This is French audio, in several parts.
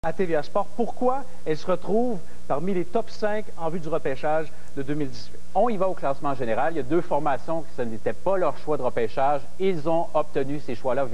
à TVA Sport. Pourquoi elle se retrouve parmi les top 5 en vue du repêchage de 2018? On y va au classement général. Il y a deux formations qui ce n'était pas leur choix de repêchage. Ils ont obtenu ces choix-là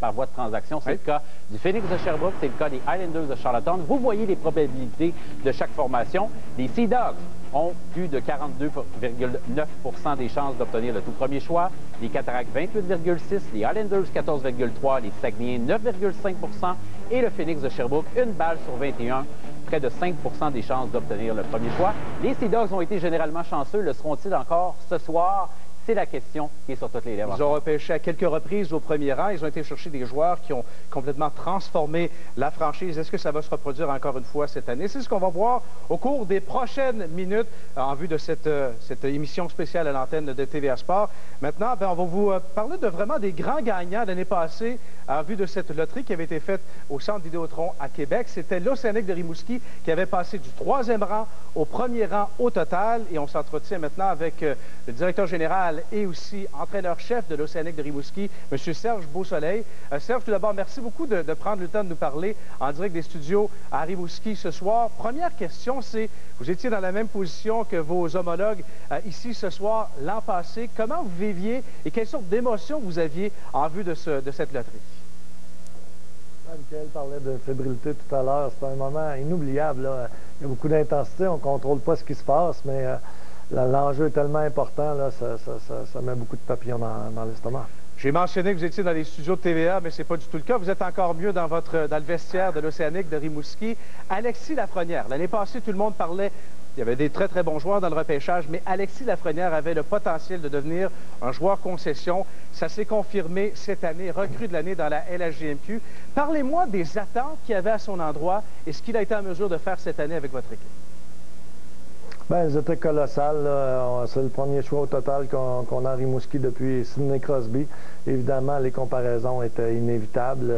par voie de transaction. C'est le cas du Phoenix de Sherbrooke, c'est le cas des Highlanders de Charlottetown. Vous voyez les probabilités de chaque formation. Les Sea Dogs ont plus de 42,9 des chances d'obtenir le tout premier choix. Les Cataractes, 28,6 les Highlanders, 14,3 les Saguenayens, 9,5 et le Phoenix de Sherbrooke, une balle sur 21, près de 5 des chances d'obtenir le premier choix. Les Sea Dogs ont été généralement chanceux. Le seront-ils encore ce soir? C'est la question qui est sur toutes les lèvres. Ils ont repêché à quelques reprises au premier rang. Ils ont été chercher des joueurs qui ont complètement transformé la franchise. Est-ce que ça va se reproduire encore une fois cette année? C'est ce qu'on va voir au cours des prochaines minutes en vue de cette émission spéciale à l'antenne de TVA Sport. Maintenant, on va vous parler de vraiment des grands gagnants l'année passée en vue de cette loterie qui avait été faite au Centre Vidéotron à Québec. C'était l'Océanique de Rimouski qui avait passé du 3e rang au 1er rang au total. Et on s'entretient maintenant avec le directeur général et aussi entraîneur-chef de l'Océanique de Rimouski, M. Serge Beausoleil. Serge, tout d'abord, merci beaucoup de prendre le temps de nous parler en direct des studios à Rimouski ce soir. Première question, c'est, vous étiez dans la même position que vos homologues ici ce soir l'an passé. Comment vous viviez et quelle sorte d'émotions vous aviez en vue de cette loterie? Michael parlait de fébrilité tout à l'heure. C'est un moment inoubliable, là. Il y a beaucoup d'intensité. On ne contrôle pas ce qui se passe, mais l'enjeu est tellement important, là, ça met beaucoup de papillons dans l'estomac. J'ai mentionné que vous étiez dans les studios de TVA, mais ce n'est pas du tout le cas. Vous êtes encore mieux dans le vestiaire de l'Océanique de Rimouski. Alexis Lafrenière, l'année passée, tout le monde parlait. Il y avait des très, très bons joueurs dans le repêchage, mais Alexis Lafrenière avait le potentiel de devenir un joueur concession. Ça s'est confirmé cette année, recrue de l'année dans la LHJMQ. Parlez-moi des attentes qu'il y avait à son endroit et ce qu'il a été en mesure de faire cette année avec votre équipe. Bien, elles étaient colossales. C'est le premier choix au total qu'on a à Rimouski depuis Sidney Crosby. Évidemment, les comparaisons étaient inévitables.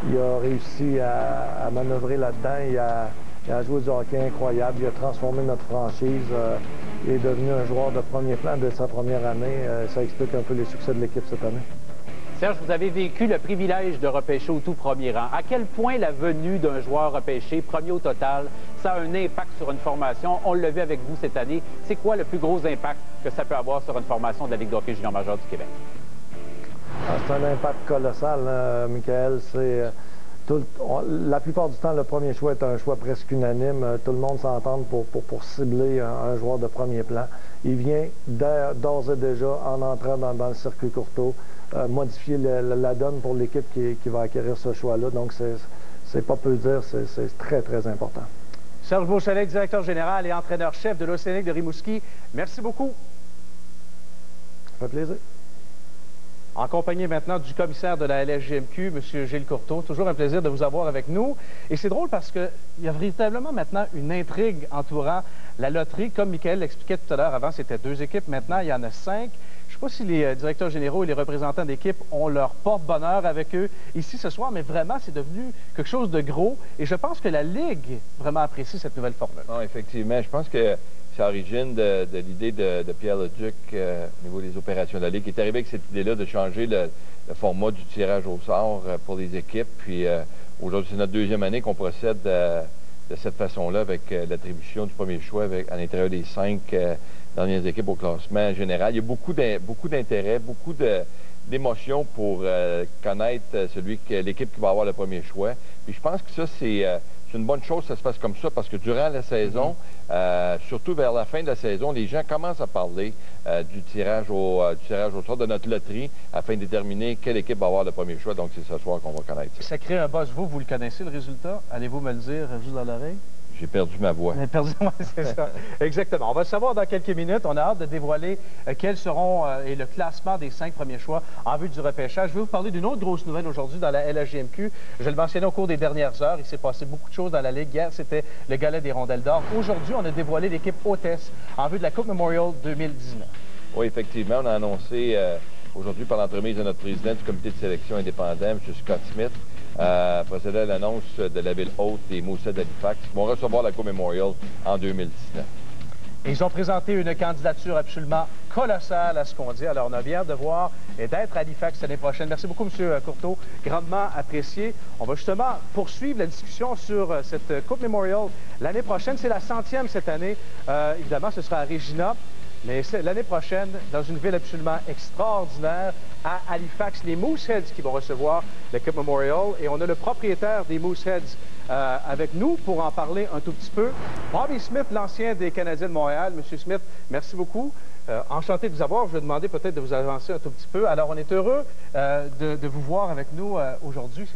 Il a réussi à manœuvrer là-dedans. Il a joué du hockey incroyable. Il a transformé notre franchise. Il est devenu un joueur de premier plan dès sa première année. Ça explique un peu les succès de l'équipe cette année. Serge, vous avez vécu le privilège de repêcher au tout premier rang. À quel point la venue d'un joueur repêché, premier au total, ça a un impact sur une formation? On l'a vu avec vous cette année. C'est quoi le plus gros impact que ça peut avoir sur une formation de la Ligue de hockey junior majeur du Québec? C'est un impact colossal, Michael. La plupart du temps, le premier choix est un choix presque unanime. Tout le monde s'entend pour cibler un joueur de premier plan. Il vient d'ores et déjà, en entrant dans le circuit courteau, modifier la donne pour l'équipe qui va acquérir ce choix-là. Donc, c'est pas peu dire, c'est très, très important. Serge Beausoleil, directeur général et entraîneur-chef de l'Océanique de Rimouski. Merci beaucoup. Ça fait plaisir. En compagnie maintenant du commissaire de la LHJMQ, M. Gilles Courteau. Toujours un plaisir de vous avoir avec nous. Et c'est drôle parce qu'il y a véritablement maintenant une intrigue entourant la loterie. Comme Michael l'expliquait tout à l'heure, avant c'était 2 équipes, maintenant il y en a 5. Je ne sais pas si les directeurs généraux et les représentants d'équipe ont leur porte-bonheur avec eux ici ce soir, mais vraiment c'est devenu quelque chose de gros. Et je pense que la Ligue vraiment apprécie cette nouvelle formule. Non, effectivement, je pense que c'est à l'origine de l'idée de Pierre Leduc au niveau des opérations de la Ligue, qui est arrivé avec cette idée-là de changer le format du tirage au sort pour les équipes. Puis aujourd'hui, c'est notre 2e année qu'on procède de cette façon-là avec l'attribution du premier choix à l'intérieur des 5 dernières équipes au classement général. Il y a beaucoup d'intérêt, beaucoup d'émotions pour connaître l'équipe qui va avoir le premier choix. Puis je pense que ça, c'est une bonne chose que ça se fasse comme ça parce que durant la saison, surtout vers la fin de la saison, les gens commencent à parler du tirage au sort de notre loterie afin de déterminer quelle équipe va avoir le premier choix. Donc, c'est ce soir qu'on va connaître ça. Ça crée un buzz. Vous le connaissez, le résultat? Allez-vous me le dire juste dans l'oreille? J'ai perdu ma voix. C'est ça. Exactement. On va le savoir dans quelques minutes. On a hâte de dévoiler quels seront et le classement des 5 premiers choix en vue du repêchage. Je vais vous parler d'une autre grosse nouvelle aujourd'hui dans la LHJMQ. Je le mentionnais au cours des dernières heures. Il s'est passé beaucoup de choses dans la Ligue. Hier, c'était le Gala des Rondelles d'Or. Aujourd'hui, on a dévoilé l'équipe hôtesse en vue de la Coupe Memorial 2019. Oui, effectivement. On a annoncé aujourd'hui par l'entremise de notre président du comité de sélection indépendant, M. Scott Smith, procédé à l'annonce de la ville haute des Moussets d'Halifax qui vont recevoir la Coupe Memorial en 2019. Ils ont présenté une candidature absolument colossale à ce qu'on dit. Alors, on a bien hâte de voir et d'être à Halifax l'année prochaine. Merci beaucoup, M. Courteau. Grandement apprécié. On va justement poursuivre la discussion sur cette Coupe Memorial l'année prochaine. C'est la 100e cette année. Évidemment, ce sera à Regina. Mais l'année prochaine, dans une ville absolument extraordinaire, à Halifax, les Mooseheads qui vont recevoir la Coupe Memorial. Et on a le propriétaire des Mooseheads avec nous pour en parler un tout petit peu. Bobby Smith, l'ancien des Canadiens de Montréal. Monsieur Smith, merci beaucoup. Enchanté de vous avoir. Je vais demander peut-être de vous avancer un tout petit peu. Alors, on est heureux de vous voir avec nous aujourd'hui.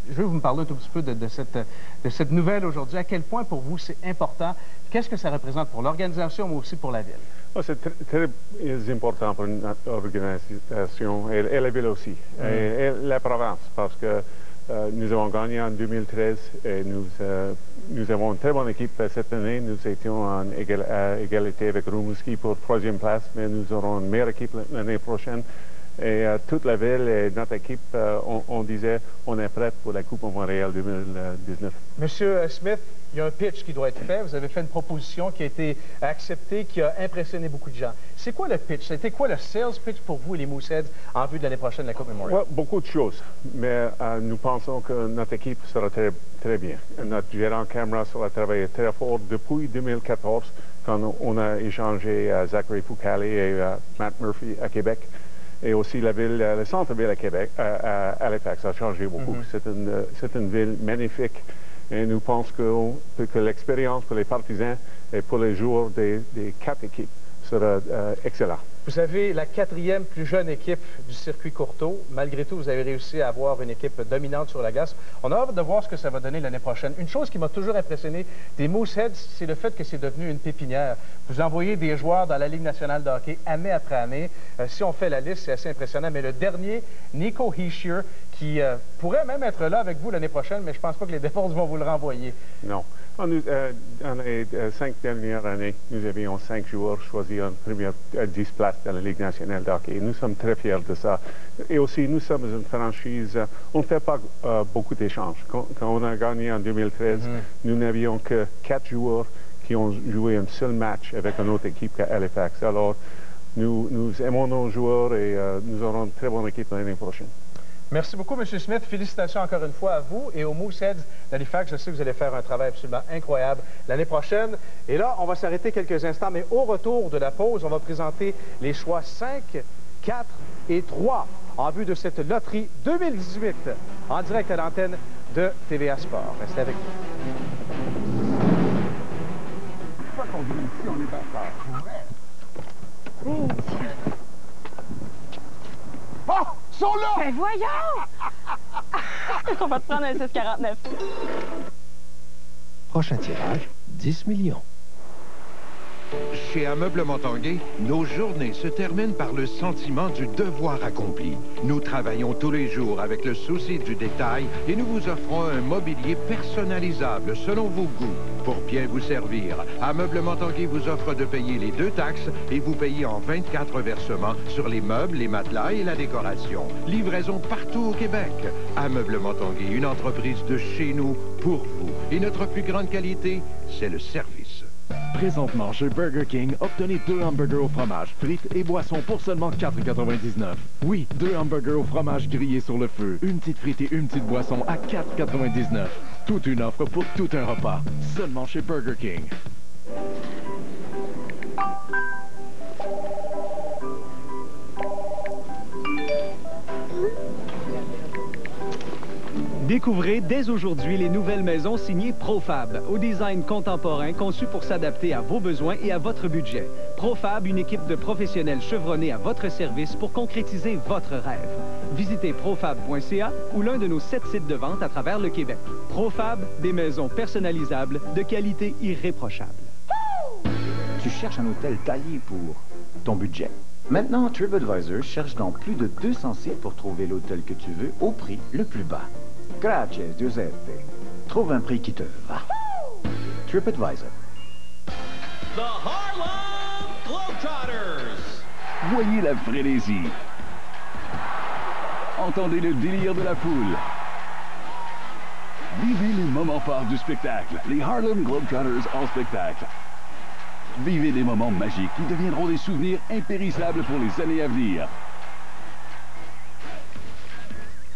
Je veux vous me parler un tout petit peu de cette nouvelle aujourd'hui. À quel point pour vous c'est important? Qu'est-ce que ça représente pour l'organisation, mais aussi pour la ville? C'est très important pour une organisation et la ville aussi, et la province, parce que nous avons gagné en 2013 et nous avons une très bonne équipe cette année. Nous étions à égalité avec Rimouski pour 3e place, mais nous aurons une meilleure équipe l'année prochaine. Et toute la ville et notre équipe, on disait, on est prêt pour la Coupe Memorial 2019. Monsieur Smith, il y a un pitch qui doit être fait. Vous avez fait une proposition qui a été acceptée, qui a impressionné beaucoup de gens. C'est quoi le pitch? C'était quoi le sales pitch pour vous et les Mooseheads en vue de l'année prochaine de la Coupe Memorial? Beaucoup de choses, mais nous pensons que notre équipe sera très, très bien. Notre gérant Camras a travaillé très fort depuis 2014, quand on a échangé Zachary Foucalé et Matt Murphy à Québec. Et aussi la ville, le centre-ville à Québec, à Halifax, a changé beaucoup. C'est une ville magnifique. Et nous pensons que l'expérience pour les partisans et pour les joueurs des 4 équipes sera excellente. Vous avez la 4e plus jeune équipe du circuit Courteau. Malgré tout, vous avez réussi à avoir une équipe dominante sur la glace. On a hâte de voir ce que ça va donner l'année prochaine. Une chose qui m'a toujours impressionné des Mooseheads, c'est le fait que c'est devenu une pépinière. Vous envoyez des joueurs dans la Ligue nationale de hockey année après année. Si on fait la liste, c'est assez impressionnant. Mais le dernier, Nico Hischier, qui pourrait même être là avec vous l'année prochaine, mais je ne pense pas que les Devils vont vous le renvoyer. Non. Dans les 5 dernières années, nous avions 5 joueurs choisis en première 10 places dans la Ligue nationale de hockey. Nous sommes très fiers de ça. Et aussi, nous sommes une franchise, on ne fait pas beaucoup d'échanges. Quand on a gagné en 2013, nous n'avions que 4 joueurs qui ont joué un seul match avec une autre équipe qu'à Halifax. Alors, nous aimons nos joueurs et nous aurons une très bonne équipe l'année prochaine. Merci beaucoup, M. Smith. Félicitations encore une fois à vous et aux Mooseheads d'Halifax. Je sais que vous allez faire un travail absolument incroyable l'année prochaine. Et là, on va s'arrêter quelques instants, mais au retour de la pause, on va présenter les choix 5, 4 et 3 en vue de cette loterie 2018 en direct à l'antenne de TVA Sport. Restez avec nous. Une fois qu'on vient ici, on est d'accord. Oh! Ils sont là! Ben voyons! On va te prendre un 649. Prochain tirage, 10 millions. Chez Ameublement Tanguay, nos journées se terminent par le sentiment du devoir accompli. Nous travaillons tous les jours avec le souci du détail et nous vous offrons un mobilier personnalisable selon vos goûts. Pour bien vous servir, Ameublement Tanguay vous offre de payer les 2 taxes et vous payez en 24 versements sur les meubles, les matelas et la décoration. Livraison partout au Québec. Ameublement Tanguay, une entreprise de chez nous pour vous. Et notre plus grande qualité, c'est le service. Présentement, chez Burger King, obtenez 2 hamburgers au fromage, frites et boissons pour seulement 4,99. Oui, 2 hamburgers au fromage grillés sur le feu, une petite frite et une petite boisson à 4,99. Toute une offre pour tout un repas. Seulement chez Burger King. Découvrez dès aujourd'hui les nouvelles maisons signées Profab, au design contemporain conçu pour s'adapter à vos besoins et à votre budget. Profab, une équipe de professionnels chevronnés à votre service pour concrétiser votre rêve. Visitez profab.ca ou l'un de nos 7 sites de vente à travers le Québec. Profab, des maisons personnalisables de qualité irréprochable. Tu cherches un hôtel taillé pour ton budget? Maintenant, TripAdvisor cherche dans plus de 200 sites pour trouver l'hôtel que tu veux au prix le plus bas. Grazie, Giuseppe. Trouve un prix qui te va. TripAdvisor. The Harlem Globetrotters. Voyez la frénésie. Entendez le délire de la foule. Vivez les moments forts du spectacle. Les Harlem Globetrotters en spectacle. Vivez des moments magiques qui deviendront des souvenirs impérissables pour les années à venir.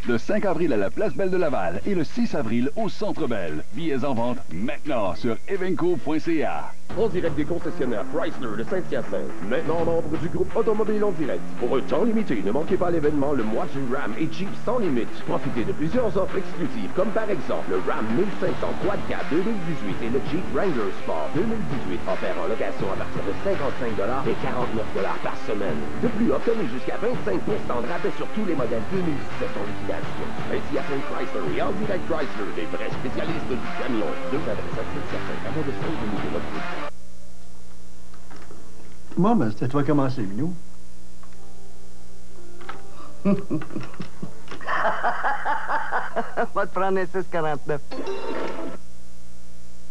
Le 5 avril à la Place Belle de Laval et le 6 avril au Centre Bell. Billets en vente maintenant sur evenco.ca. En direct des concessionnaires Chrysler de Saint-Hyacinthe, maintenant membre du groupe Automobile en direct. Pour un temps limité, ne manquez pas l'événement Le Mois du Ram et Jeep sans limite. Profitez de plusieurs offres exclusives, comme par exemple le Ram 1500 Quad-Cab 2018 et le Jeep Wrangler Sport 2018, offert en location à partir de 55 $ et 49 $ par semaine. De plus, obtenez jusqu'à 25 % de rabais sur tous les modèles 2017 en liquidation. Saint-Hyacinthe Chrysler et en direct Chrysler, les vrais spécialistes du camion. Deux adresses à Saint-Hyacinthe, à moins de 5 minutes de notre. Bon, ben, c'était toi commencer, Minou. Va te prendre un 6,49.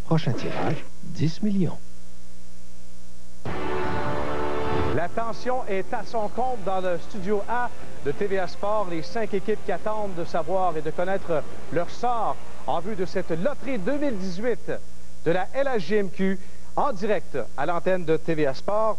Prochain tirage, 10 millions. La tension est à son comble dans le studio A de TVA Sport. Les 5 équipes qui attendent de savoir et de connaître leur sort en vue de cette loterie 2018 de la LHJMQ en direct à l'antenne de TVA Sport.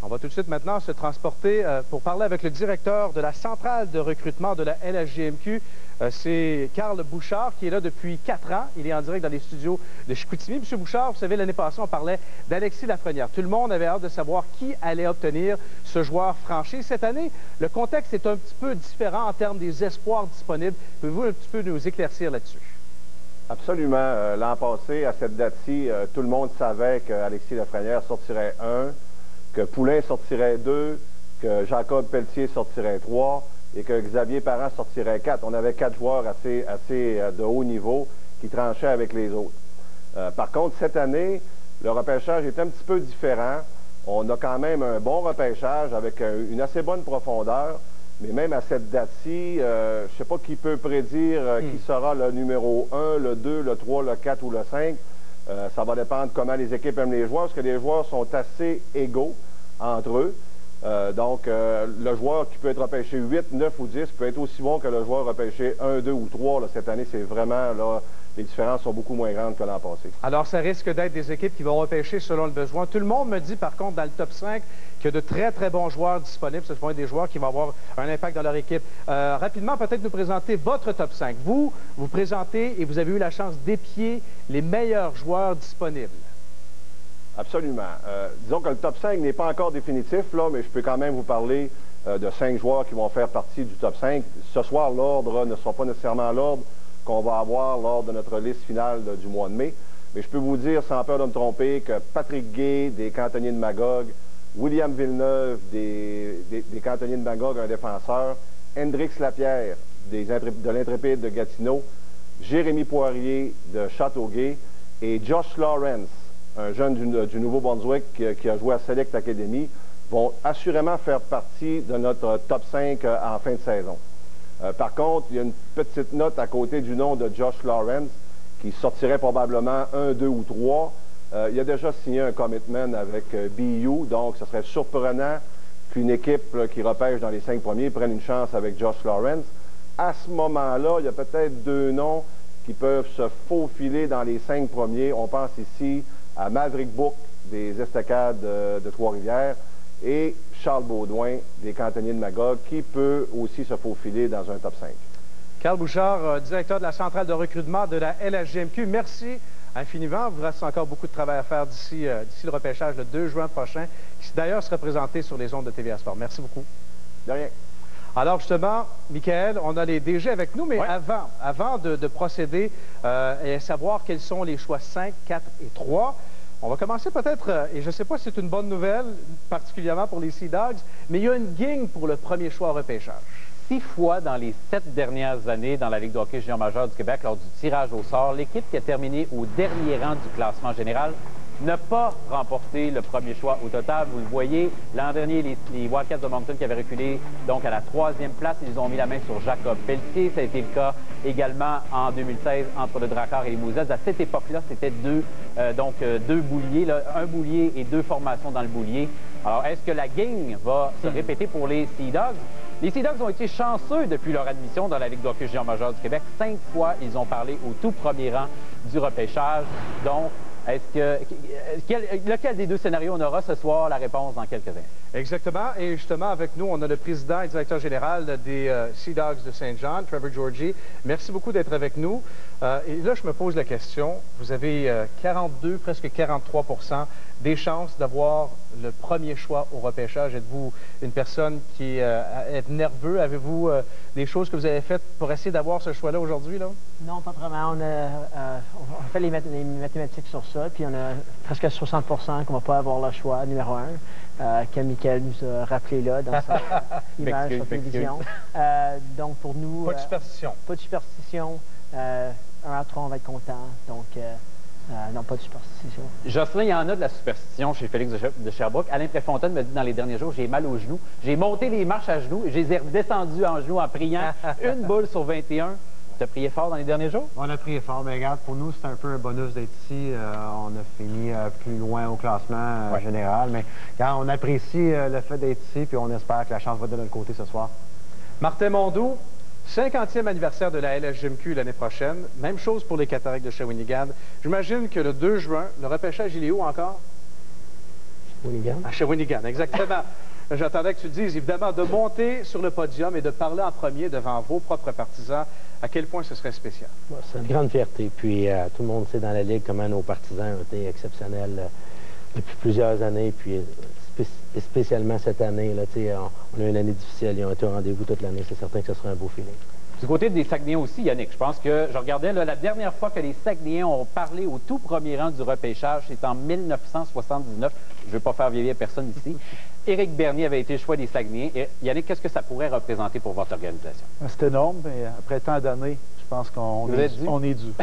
On va tout de suite maintenant se transporter pour parler avec le directeur de la centrale de recrutement de la LHJMQ. C'est Carl Bouchard qui est là depuis 4 ans. Il est en direct dans les studios de Chicoutimi. Monsieur Bouchard, vous savez, l'année passée, on parlait d'Alexis Lafrenière. Tout le monde avait hâte de savoir qui allait obtenir ce joueur franchi. Cette année, le contexte est un petit peu différent en termes des espoirs disponibles. Pouvez-vous un petit peu nous éclaircir là-dessus? Absolument. L'an passé, à cette date-ci, tout le monde savait qu'Alexis Lafrenière sortirait 1, que Poulain sortirait 2, que Jacob Pelletier sortirait 3 et que Xavier Parent sortirait 4. On avait 4 joueurs assez de haut niveau qui tranchaient avec les autres. Par contre, cette année, le repêchage est un petit peu différent. On a quand même un bon repêchage avec une assez bonne profondeur, mais même à cette date-ci, je ne sais pas qui peut prédire qui sera le numéro 1, le 2, le 3, le 4 ou le 5. Ça va dépendre comment les équipes aiment les joueurs, parce que les joueurs sont assez égaux entre eux. Donc, le joueur qui peut être repêché 8, 9 ou 10 peut être aussi bon que le joueur repêché 1, 2 ou 3. Là, cette année, c'est vraiment, là, les différences sont beaucoup moins grandes que l'an passé. Alors, ça risque d'être des équipes qui vont repêcher selon le besoin. Tout le monde me dit, par contre, dans le top 5, qu'il y a de très, très bons joueurs disponibles. Ce sont des joueurs qui vont avoir un impact dans leur équipe. Rapidement, peut-être nous présenter votre top 5. Vous présentez et vous avez eu la chance d'épier les meilleurs joueurs disponibles. Absolument. Disons que le top 5 n'est pas encore définitif, là, mais je peux quand même vous parler de 5 joueurs qui vont faire partie du top 5. Ce soir, l'ordre ne sera pas nécessairement l'ordre qu'on va avoir lors de notre liste finale du mois de mai. Mais je peux vous dire, sans peur de me tromper, que Patrick Gay, des Cantonniers de Magog, William Villeneuve, des Cantonniers de Magog, un défenseur, Hendrix Lapierre, de l'Intrépide de Gatineau, Jérémy Poirier de Châteauguay et Josh Lawrence, un jeune du Nouveau-Brunswick qui a joué à Select Academy, vont assurément faire partie de notre top 5 en fin de saison. Par contre, il y a une petite note à côté du nom de Josh Lawrence qui sortirait probablement 1, 2 ou 3. Il a déjà signé un commitment avec BU, donc ce serait surprenant qu'une équipe qui repêche dans les 5 premiers prenne une chance avec Josh Lawrence. À ce moment-là, il y a peut-être 2 noms qui peuvent se faufiler dans les 5 premiers. On pense ici à Maverick Book des Estacades de Trois-Rivières et Charles Baudouin des Cantonniers de Magog qui peut aussi se faufiler dans un top 5. Carl Bouchard, directeur de la centrale de recrutement de la LHJMQ, merci infiniment. Il vous reste encore beaucoup de travail à faire d'ici le repêchage le 2 juin prochain, qui d'ailleurs sera présenté sur les ondes de TVA Sport. Merci beaucoup. De rien. Alors justement, Michael, on a les DG avec nous, mais avant de procéder et savoir quels sont les choix 5, 4 et 3, on va commencer peut-être, et je ne sais pas si c'est une bonne nouvelle, particulièrement pour les Sea Dogs, mais il y a une guigne pour le premier choix au repêchage. 6 fois dans les 7 dernières années dans la Ligue de hockey junior majeur du Québec, lors du tirage au sort, l'équipe qui a terminé au dernier rang du classement général n'a pas remporté le premier choix au total. Vous le voyez, l'an dernier, les Wildcats de Moncton qui avaient reculé donc à la 3e place, ils ont mis la main sur Jacob Pelletier. Ça a été le cas également en 2016 entre le Drakkar et les Mouzettes. À cette époque-là, c'était deux bouliers, là, un boulier et 2 formations dans le boulier. Alors, est-ce que la gang va se répéter pour les Sea Dogs? Les Sea Dogs ont été chanceux depuis leur admission dans la Ligue de hockey junior majeur du Québec. 5 fois, ils ont parlé au tout premier rang du repêchage. Donc, Lequel des deux scénarios on aura ce soir? La réponse dans quelques instants. Exactement. Et justement, avec nous, on a le président et directeur général des Sea Dogs de Saint John, Trevor Georgie. Merci beaucoup d'être avec nous. Et là, je me pose la question. Vous avez 42, presque 43 des chances d'avoir le premier choix au repêchage. Êtes-vous une personne qui est nerveux? Avez-vous des choses que vous avez faites pour essayer d'avoir ce choix-là aujourd'hui? Non, pas vraiment. On a fait les mathématiques sur ça, puis on a presque 60 qu'on ne va pas avoir le choix numéro 1, que Michael nous a rappelé là dans sa image sur télévision. Donc pour nous... Pas de superstition. Pas de superstition. 1 à 3, on va être content. Donc... non, pas de superstition. Jocelyn, il y en a de la superstition chez Félix de Sherbrooke. Alain Préfontaine me dit dans les derniers jours, j'ai mal aux genoux. J'ai monté les marches à genoux et je les ai redescendus en genoux en priant une boule sur 21. Tu as prié fort dans les derniers jours? On a prié fort, mais regarde, pour nous, c'est un peu un bonus d'être ici. On a fini plus loin au classement général, mais regarde, on apprécie le fait d'être ici, puis on espère que la chance va de notre côté ce soir. Martin Mondou, 50e anniversaire de la LHJMQ l'année prochaine. Même chose pour les Cataractes de Shawinigan. J'imagine que le 2 juin, le repêchage, il est où encore? Shawinigan. À Shawinigan, exactement. J'attendais que tu dises, évidemment, de monter sur le podium et de parler en premier devant vos propres partisans. À quel point ce serait spécial? C'est une grande fierté. Puis tout le monde sait dans la Ligue comment nos partisans ont été exceptionnels depuis plusieurs années. Puis spécialement cette année, là, on a une année difficile. Ils ont été au rendez-vous toute l'année. C'est certain que ce sera un beau feeling. Du côté des Saguenayens aussi, Yannick, je pense que je regardais là, la dernière fois que les Saguenayens ont parlé au tout premier rang du repêchage, c'est en 1979. Je ne veux pas faire vieillir personne ici. Éric Bernier avait été le choix des Saguenayens. Et Yannick, qu'est-ce que ça pourrait représenter pour votre organisation? C'est énorme, mais après tant d'années, je pense qu'on est dû.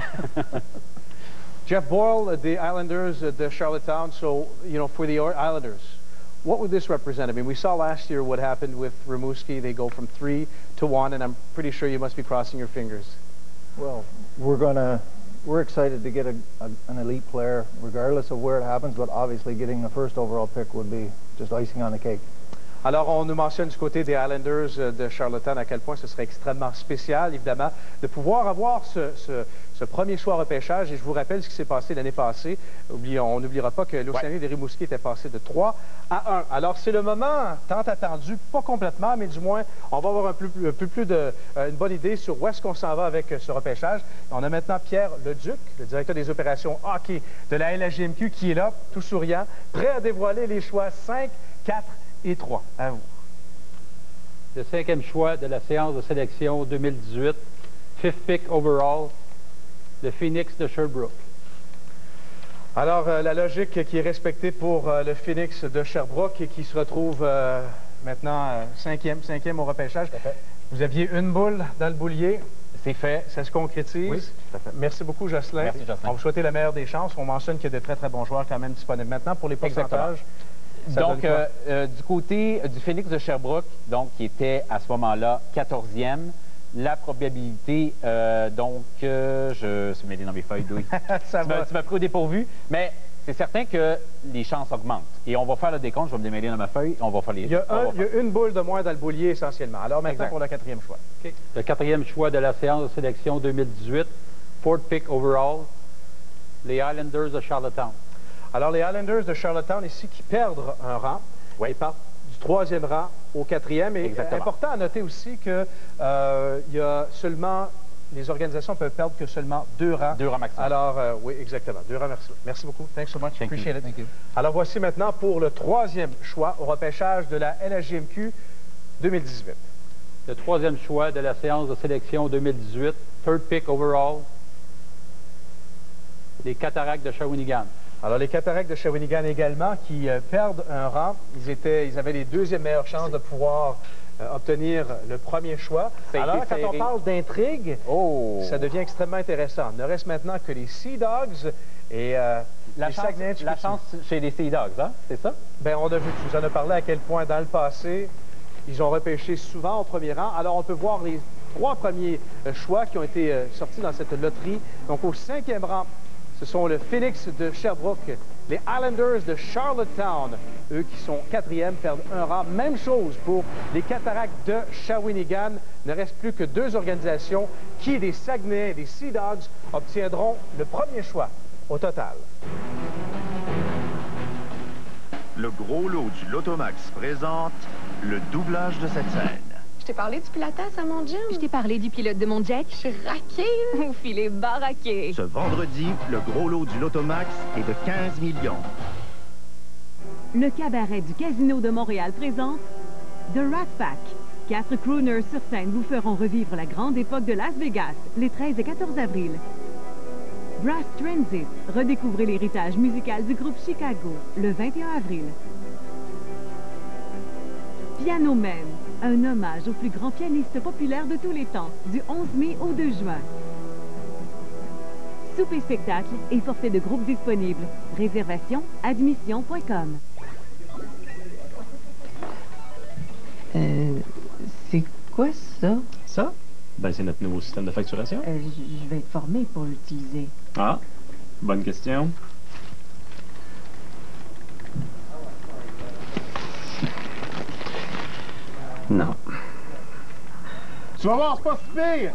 Jeff Boyle, the Islanders de Charlottetown. So, you know, for the Islanders, what would this represent? I mean, we saw last year what happened with Rimouski. They go from 3 to 1, and I'm pretty sure you must be crossing your fingers. Well, we're excited to get an elite player, regardless of where it happens, but obviously getting the first overall pick would be just icing on the cake. Alors, on nous mentionne du côté des Islanders de Charlottetown à quel point ce serait extrêmement spécial, évidemment, de pouvoir avoir ce premier choix repêchage. Et je vous rappelle ce qui s'est passé l'année passée. On n'oubliera pas que l'Océanie de Rimouski était passé de 3 à 1. Alors, c'est le moment tant attendu, pas complètement, mais du moins, on va avoir une bonne idée sur où est-ce qu'on s'en va avec ce repêchage. On a maintenant Pierre Leduc, le directeur des opérations hockey de la LHJMQ, qui est là, tout souriant, prêt à dévoiler les choix 5, 4 et 3. À vous. Le 5e choix de la séance de sélection 2018, 5th pick overall, le Phoenix de Sherbrooke. Alors, la logique qui est respectée pour le Phoenix de Sherbrooke et qui se retrouve maintenant 5e au repêchage. Vous aviez une boule dans le boulier. C'est fait, ça se concrétise. Oui, tout à fait. Merci beaucoup, Jocelyn. Merci, Jocelyn. On vous souhaite la meilleure des chances. On mentionne qu'il y a de très, très bons joueurs quand même disponibles maintenant pour les pourcentages. Donc, du côté du Phoenix de Sherbrooke, donc, qui était à ce moment-là 14e, la probabilité, je suis mêlé dans mes feuilles, Louis. Tu m'as pris au dépourvu, mais c'est certain que les chances augmentent. Et on va faire le décompte, je vais me démêler dans ma feuille, on va faire les... Il y a une boule de moins dans le boulier essentiellement. Alors maintenant pour le 4e choix. Okay. Le 4e choix de la séance de sélection 2018, 4th pick overall, les Islanders de Charlottetown. Alors, les Islanders de Charlottetown, ici, qui perdent un rang, ils partent du 3e rang au 4e. Et important à noter aussi que il y a seulement, les organisations peuvent perdre que seulement 2 rangs. 2 rangs maximum. Alors, oui, exactement, 2 rangs maximum. Merci beaucoup. Thanks so much. Appreciate it. Thank you. Alors, voici maintenant pour le 3e choix au repêchage de la LHJMQ 2018. Le 3e choix de la séance de sélection 2018, 3rd pick overall, les Cataractes de Shawinigan. Alors, les Cataractes de Shawinigan également, qui perdent un rang. Ils avaient les 2e meilleures chances de pouvoir obtenir le premier choix. Alors, quand on parle d'intrigue, ça devient extrêmement intéressant. Il ne reste maintenant que les Sea Dogs et la chance chez les Sea Dogs, hein? C'est ça? Bien, on a vu, tu nous en as parlé à quel point, dans le passé, ils ont repêché souvent au premier rang. Alors, on peut voir les 3 premiers choix qui ont été sortis dans cette loterie. Donc, au 5e rang, ce sont le Phoenix de Sherbrooke, les Islanders de Charlottetown, eux qui sont 4e, perdent un rang. Même chose pour les Cataractes de Shawinigan. Il ne reste plus que 2 organisations qui, des Saguenayens et des Sea Dogs, obtiendront le premier choix au total. Le gros lot du Lotomax présente le doublage de cette scène. Je t'ai parlé du pilates à mon gym. Je t'ai parlé du pilote de mon jet. Je suis raqué, au filet baraqué. Ce vendredi, le gros lot du Lotomax est de 15 millions. Le cabaret du Casino de Montréal présente The Rat Pack. 4 crooners sur scène vous feront revivre la grande époque de Las Vegas, les 13 et 14 avril. Brass Transit, redécouvrez l'héritage musical du groupe Chicago, le 21 avril. Piano Man, un hommage au plus grand pianiste populaire de tous les temps, du 11 mai au 2 juin. Souper spectacle et forfait de groupe disponible. Réservation, admission.com. C'est quoi ça? Ça? Ben, c'est notre nouveau système de facturation. Je vais être formé pour l'utiliser. Ah, bonne question. Non. Tu vas voir, c'est pas si pire!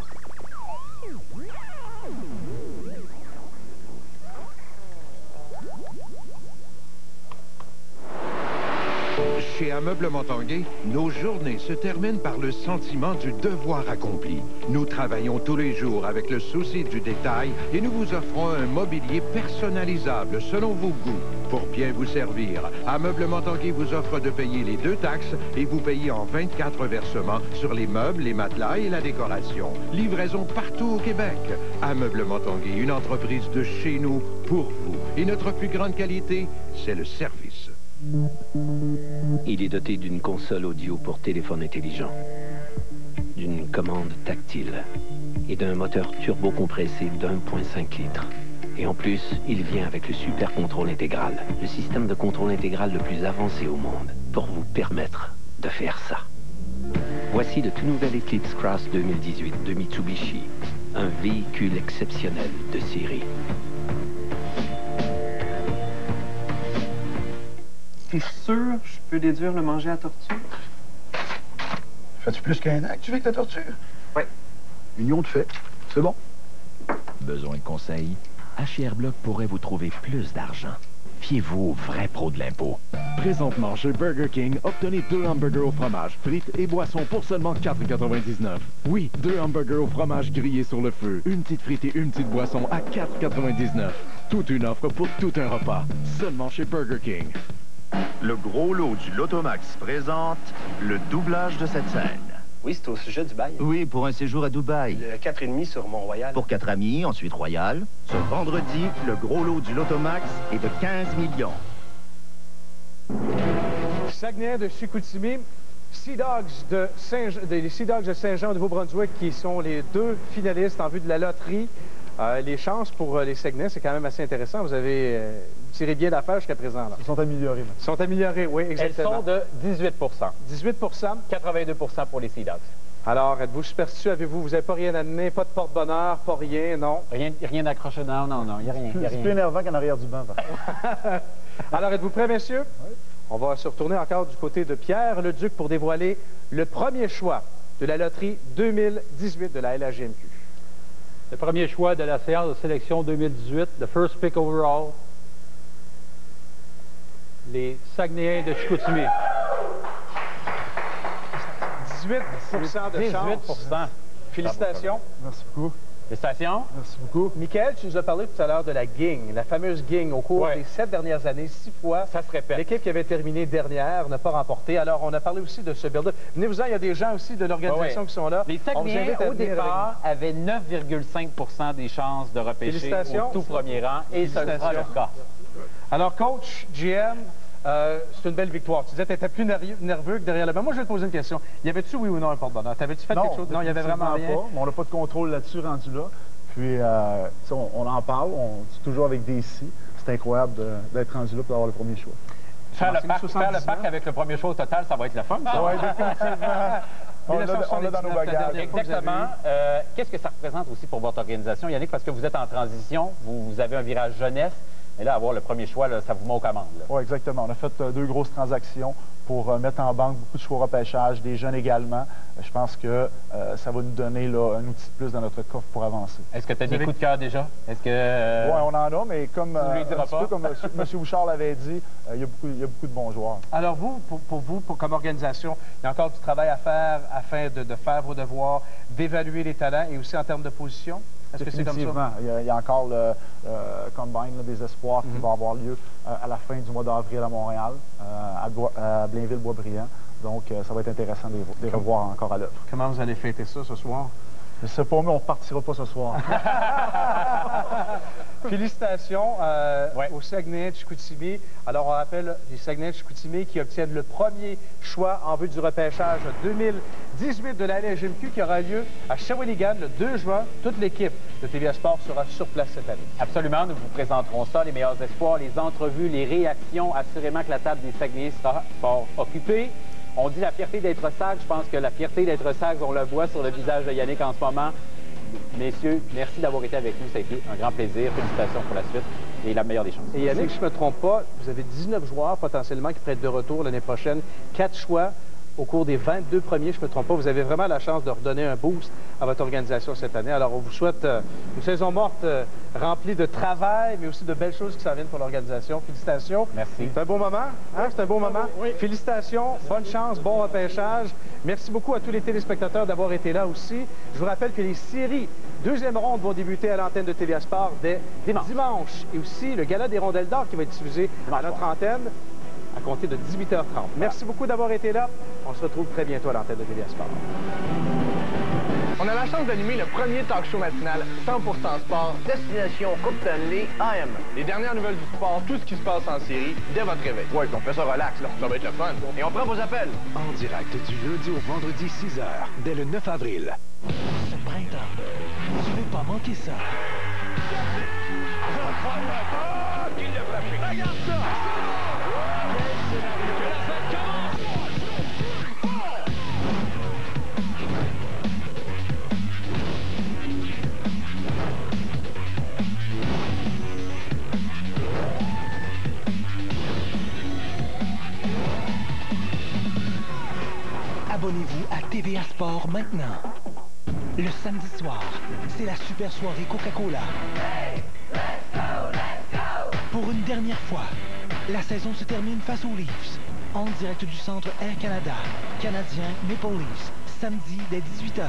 Chez Ameublement Tanguay, nos journées se terminent par le sentiment du devoir accompli. Nous travaillons tous les jours avec le souci du détail et nous vous offrons un mobilier personnalisable selon vos goûts. Pour bien vous servir, Ameublement Tanguay vous offre de payer les 2 taxes et vous payez en 24 versements sur les meubles, les matelas et la décoration. Livraison partout au Québec. Ameublement Tanguay, une entreprise de chez nous pour vous. Et notre plus grande qualité, c'est le service. Il est doté d'une console audio pour téléphone intelligent, d'une commande tactile et d'un moteur turbo-compressé d'1,5 litres. Et en plus, il vient avec le Super Contrôle Intégral, le système de contrôle intégral le plus avancé au monde, pour vous permettre de faire ça. Voici le tout nouvel Eclipse Cross 2018 de Mitsubishi, un véhicule exceptionnel de série. T'es sûr je peux déduire le manger à tortue? Fais-tu plus qu'un an que tu vis avec la tortue? Oui. Union de fait. C'est bon. Besoin de conseils? HR Block pourrait vous trouver plus d'argent. Fiez-vous aux vrais pros de l'impôt. Présentement, chez Burger King, obtenez 2 hamburgers au fromage, frites et boissons pour seulement 4,99. Oui, 2 hamburgers au fromage grillés sur le feu, une petite frite et une petite boisson à 4,99. Toute une offre pour tout un repas. Seulement chez Burger King. Le gros lot du Lotomax présente le doublage de cette scène. Oui, c'est au sujet du bail. Oui, pour un séjour à Dubaï. Le 4,5 sur Mont-Royal. Pour 4 amis, ensuite Royal. Ce vendredi, le gros lot du Lotomax est de 15 millions. Saguenay de Chicoutimi, Sea Dogs de Saint-Jean au Nouveau-Brunswick qui sont les 2 finalistes en vue de la loterie. Les chances pour les Saguenay, c'est quand même assez intéressant. Vous avez tiré bien d'affaires jusqu'à présent. Là. Ils sont améliorés. Ils sont améliorés, oui, exactement. Elles sont de 18 18 82 pour les Sea Dogs. Alors, êtes-vous superstitieux? Avez-vous, vous n'avez pas rien amené, pas de porte-bonheur, pas rien, non? Rien d'accroché, non, il n'y a rien. C'est plus énervant qu'en arrière du banc. Alors, êtes-vous prêts, messieurs? Oui. On va se retourner encore du côté de Pierre Leduc pour dévoiler le premier choix de la loterie 2018 de la LHJMQ. Le premier choix de la séance de sélection 2018, the first pick overall, les Saguenayens de Chicoutimi. 18% de chance. 18%. Félicitations. Merci beaucoup. Félicitations. Merci beaucoup. Michael, tu nous as parlé tout à l'heure de la ging, la fameuse ging. Au cours des 7 dernières années, 6 fois, ça se répète. L'équipe qui avait terminé dernière n'a pas remporté. Alors, on a parlé aussi de ce build-up. Venez-vous-en, il y a des gens aussi de l'organisation qui sont là. Les Saguenayens, au départ, avaient 9,5% des chances de repêcher au tout premier rang, et ce sera le cas. Alors, coach, GM, c'est une belle victoire. Tu disais que tu étais plus nerveux que derrière le banc. Moi, je vais te poser une question. Y avait-tu, oui ou non, un porte-bonheur? T'avais-tu fait quelque chose? Non, il n'y avait vraiment rien. Pas, mais on n'a pas de contrôle là-dessus rendu là. Puis, on en parle, on dit toujours avec des si. C'est incroyable d'être rendu là pour avoir le premier choix. Faire le pack avec le premier choix au total, ça va être le fun. Oui, définitivement. On l'a dans nos bagages. Exactement. Qu'est-ce que ça représente aussi pour votre organisation, Yannick? Parce que vous êtes en transition, vous avez un virage jeunesse. Mais là, avoir le premier choix, là, ça vous met aux commandes. Oui, exactement. On a fait 2 grosses transactions pour mettre en banque beaucoup de choix au repêchage, des jeunes également. Je pense que ça va nous donner là, un outil de plus dans notre coffre pour avancer. Est-ce que tu as des coups de cœur déjà? Est-ce que... Oui, on en a, mais comme, un petit peu comme M. Bouchard l'avait dit, il y a beaucoup de bons joueurs. Alors vous, comme organisation, il y a encore du travail à faire afin de faire vos devoirs, d'évaluer les talents et aussi en termes de position? Est-ce que c'est comme ça? Il y a encore le Combine là, des espoirs qui va avoir lieu à la fin du mois d'avril à Montréal, à Blainville-Boisbriand. Donc, ça va être intéressant de les revoir encore à l'œuvre. Comment vous allez fêter ça ce soir? Je sais pas, mais on ne partira pas ce soir. Félicitations au Saguenay-Chicoutimi. Alors, on rappelle les Saguenay-Chicoutimi qui obtiennent le premier choix en vue du repêchage 2018 de la LGMQ qui aura lieu à Shawinigan le 2 juin. Toute l'équipe de TVA Sport sera sur place cette année. Absolument, nous vous présenterons ça, les meilleurs espoirs, les entrevues, les réactions. Assurément que la table des Saguenay sera fort occupée. On dit la fierté d'être Sags. Je pense que la fierté d'être Sags, on le voit sur le visage de Yannick en ce moment. Messieurs, merci d'avoir été avec nous. Ça a été un grand plaisir. Félicitations pour la suite et la meilleure des chances. Et Yannick, si je ne me trompe pas, vous avez 19 joueurs potentiellement qui pourraient être de retour l'année prochaine. 4 choix au cours des 22 premiers, je ne me trompe pas. Vous avez vraiment la chance de redonner un boost à votre organisation cette année. Alors, on vous souhaite une saison morte remplie de travail, mais aussi de belles choses qui s'en viennent pour l'organisation. Félicitations. Merci. C'est un beau moment. Hein? C'est un beau moment. Oui. Félicitations. Bonne chance. Bon repêchage. Merci beaucoup à tous les téléspectateurs d'avoir été là aussi. Je vous rappelle que les séries deuxième ronde vont débuter à l'antenne de TVA Sport dès dimanche. Et aussi le gala des rondelles d'or qui va être diffusé à notre antenne à compter de 18h30. Merci beaucoup d'avoir été là. On se retrouve très bientôt à l'antenne de TVA Sport. On a la chance d'animer le premier talk show matinal 100% sport, destination Coupe Stanley AM. Les dernières nouvelles du sport, tout ce qui se passe en série, dès votre réveil. Ouais, on fait ça relax, là. Ça va être le fun. Et on prend vos appels. En direct du lundi au vendredi 6h, dès le 9 avril. Ce printemps, tu ne veux pas manquer ça. Regarde ça! Abonnez-vous à TVA Sport maintenant. Le samedi soir, c'est la super soirée Coca-Cola. Hey, let's go! Pour une dernière fois, la saison se termine face aux Leafs. En direct du centre Air Canada, Canadien Maple Leafs, samedi dès 18h.